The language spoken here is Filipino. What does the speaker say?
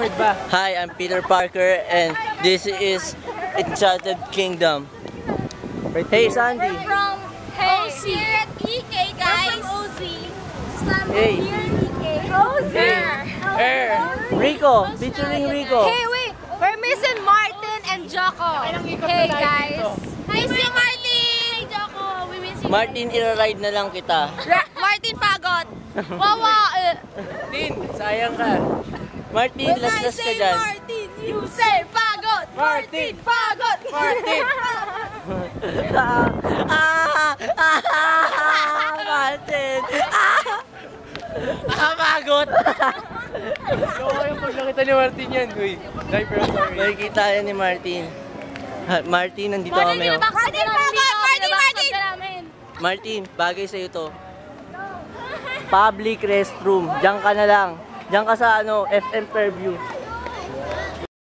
Clifford ba? Hi, I'm Peter Parker and this is Enchanted Kingdom. Hey, Sandy. We're from OC. Here at EK, guys. We're from OC. Hey. Here at EK. Rico, featuring Rico. Hey, wait. We're missing Martin and Jocko. Hey, guys. Hi, si Martin. Hi, Jocko. We miss you. Martin, ira-ride na lang kita. Martin Fagot. Wawa. Martin, sayang ka. Martin, laslas ka dyan. Martin, you say Fagot. Martin. Fagot. Martin! Martin! Bagot! Yung kayong pag nakita ni Martin yan, uy. Diaper story. Makikita yan ni Martin. Martin, nandito kami. Oh. Martin Fagot. Martin. Martin, bagay sa'yo to. Public restroom. Diyan ka na lang. Diyan ka sa FM Fairview.